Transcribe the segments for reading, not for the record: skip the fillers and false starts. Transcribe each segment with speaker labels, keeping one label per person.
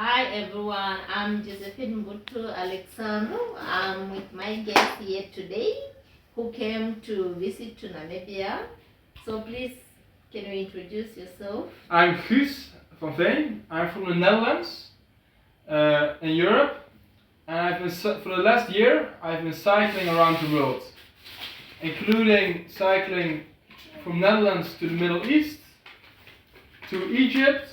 Speaker 1: Hi everyone, I'm Josephine Butu Alexander. I'm with my guest here today who came to visit to Namibia. So please, can you introduce yourself?
Speaker 2: I'm Guus van Veen. I'm from the Netherlands in Europe, and for the last year I've been cycling around the world, including cycling from Netherlands to the Middle East, to Egypt,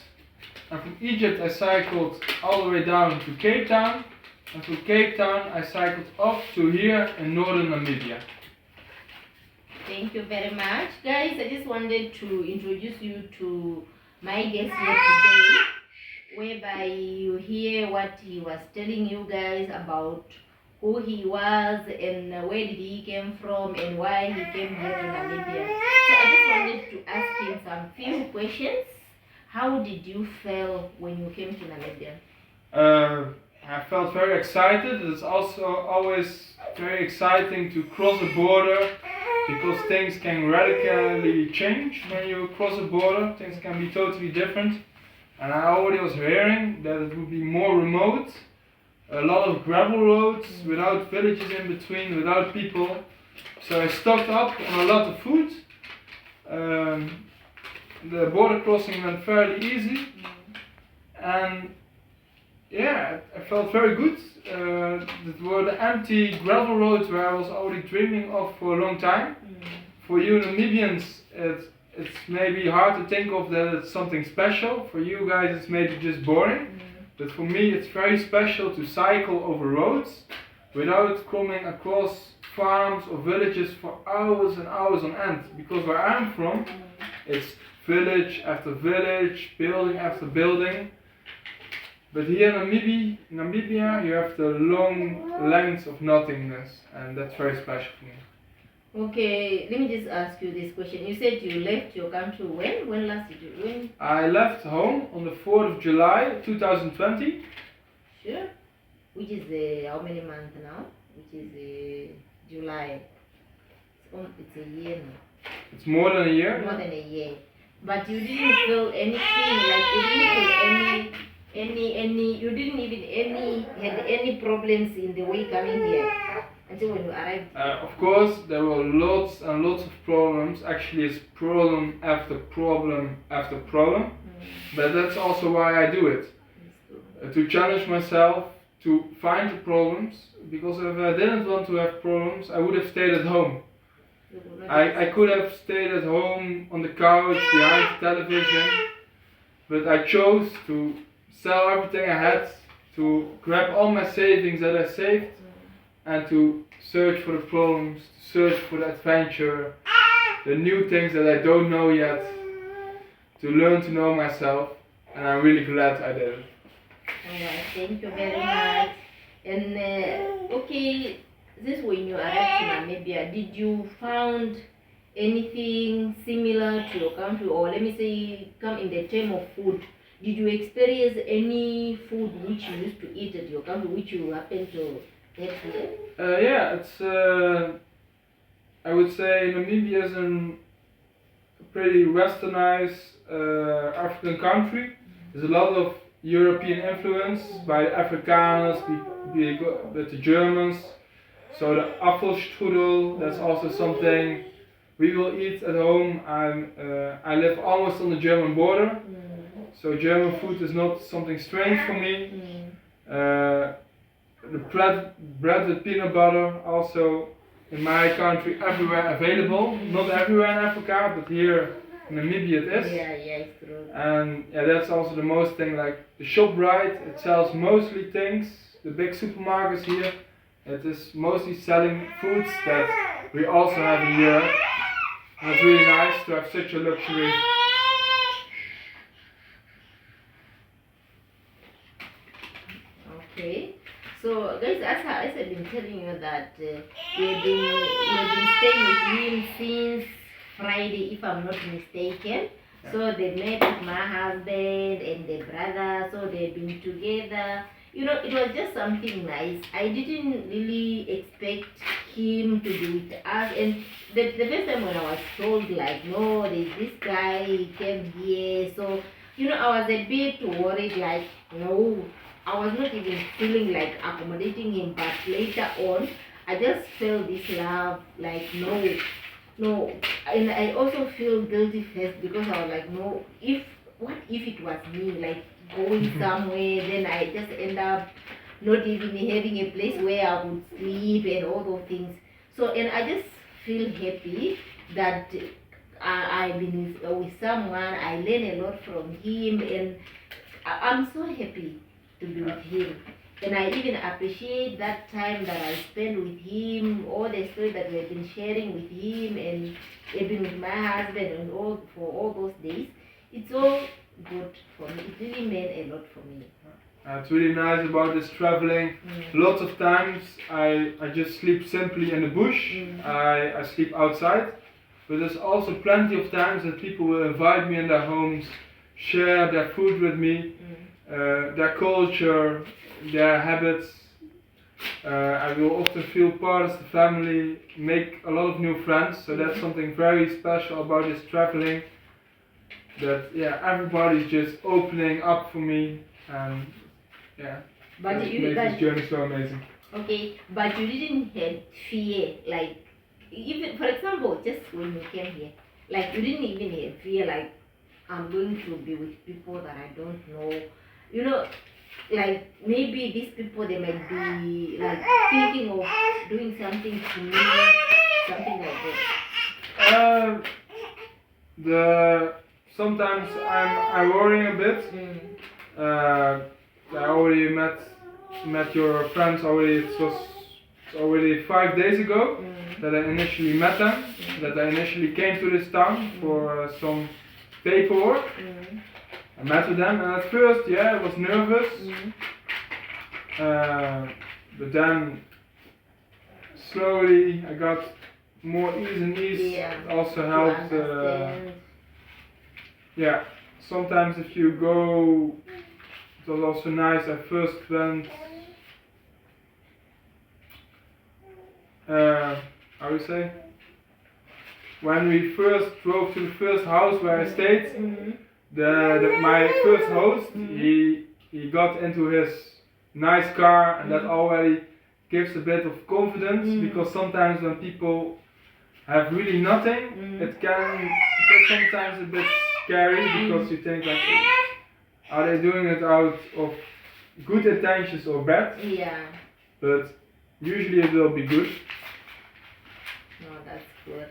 Speaker 2: and from Egypt I cycled all the way down to Cape Town, and from Cape Town I cycled up to here in northern Namibia.
Speaker 1: Thank you very much. Guys, I just wanted to introduce you to my guest here today, whereby you hear what he was telling you guys about who he was and where did he came from and why he came here to Namibia. So I just wanted to ask him some few questions. How did you feel when you came to Namibia?
Speaker 2: I felt very excited. It's also always very exciting to cross a border because things can radically change when you cross a border. Things can be totally different. And I already was hearing that it would be more remote, a lot of gravel roads without villages in between, without people. So I stocked up on a lot of food. The border crossing went fairly easy, and yeah, I felt very good. It were the empty gravel roads where I was already dreaming of for a long time. For you Namibians, it's maybe hard to think of that it's something special. For you guys, it's maybe just boring. But for me, it's very special to cycle over roads without coming across farms or villages for hours and hours on end. Because where I'm from, it's village after village, building after building. But here in Namibia, you have the long lengths of nothingness, and that's very special for me.
Speaker 1: Okay, let me just ask you this question. You said you left your country when? When last did you? When?
Speaker 2: I left home on the 4th of July 2020.
Speaker 1: Sure. Which is how many months now? Which is July. It's a year now.
Speaker 2: It's more than a year.
Speaker 1: More than a year. But you didn't feel anything, like you didn't feel you didn't even had any problems in the way coming here until when you arrived.
Speaker 2: Of course, there were lots and lots of problems. Actually, it's problem after problem after problem. But that's also why I do it. To challenge myself, to find the problems. Because if I didn't want to have problems, I would have stayed at home. I could have stayed at home on the couch behind the television, but I chose to sell everything I had, to grab all my savings that I saved, and to search for the problems, to search for the adventure, the new things that I don't know yet, to learn to know myself, and I'm really glad I did it.
Speaker 1: Alright, thank you very much. And okay, this when you arrived to Namibia, did you found anything similar to your country, or let me say, come in the term of food? Did you experience any food which you used to eat at your country, which you happen to get here?
Speaker 2: Yeah, it's. I would say Namibia is a pretty westernized African country. There's a lot of European influence by the Afrikaners, with the Germans. So the Apfelstrudel, that's also something we will eat at home. I live almost on the German border, so German food is not something strange for me. The bread with peanut butter, also in my country everywhere available. Not everywhere in Africa, but here in Namibia it is.
Speaker 1: Yeah, it's true.
Speaker 2: And yeah, that's also the most thing. Like the ShopRite, it sells mostly things. The big supermarkets here, it is mostly selling foods that we also have in Europe. And it's really nice to have such a luxury.
Speaker 1: Okay. So guys, as I've been telling you that you've been staying with him since Friday, if I'm not mistaken. Yeah. So they met with my husband and the brother, so they've been together. You know, it was just something nice. I didn't really expect him to do it us. And the first time when I was told, like, no, there's this guy, he came here, so You know, I was a bit worried, like, no, I was not even feeling like accommodating him, but later on, I just felt this love, like, no, and I also feel guilty first because I was like, no, what if it was me, like, going somewhere, then I just end up not even having a place where I would sleep and all those things. So, and I just feel happy that I've been with someone. I learn a lot from him, and I'm so happy to be with him. And I even appreciate that time that I spent with him, all the stories that we've been sharing with him, and even with my husband, and all for all those days. It's all good for me. It really meant a lot for me.
Speaker 2: It's really nice about this traveling. Lots of times I just sleep simply in the bush. I sleep outside. But there's also plenty of times that people will invite me in their homes, share their food with me, their culture, their habits. I will often feel part of the family, make a lot of new friends. So that's something very special about this traveling. That everybody's just opening up for me, and
Speaker 1: But
Speaker 2: makes this journey so amazing.
Speaker 1: Okay, but you didn't have fear, like, even, for example, just when you came here, like, you didn't even have fear, like, I'm going to be with people that I don't know. You know, like, maybe these people, they might be, like, thinking of doing something to me, something like that.
Speaker 2: Sometimes I'm worrying a bit. I already met your friends already. It's already 5 days ago that I initially met them. That I initially came to this town for some paperwork. I met with them, and at first, I was nervous. But then slowly I got more ease and ease. It also helped. Sometimes if you go. It was also nice. I first went, how do you say? When we first drove to the first house where I stayed, my first host, he got into his nice car, and that already gives a bit of confidence, because sometimes when people have really nothing, it's sometimes a bit scary, because you think like, are they doing it out of good intentions or bad?
Speaker 1: Yeah.
Speaker 2: But usually it will be good.
Speaker 1: No, that's good.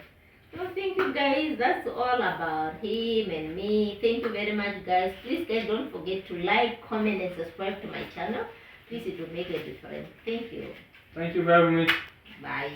Speaker 1: So thank you guys. That's all about him and me. Thank you very much, guys. Please, guys, don't forget to like, comment, and subscribe to my channel. Please, it will make a difference. Thank you.
Speaker 2: Thank you very much.
Speaker 1: Bye.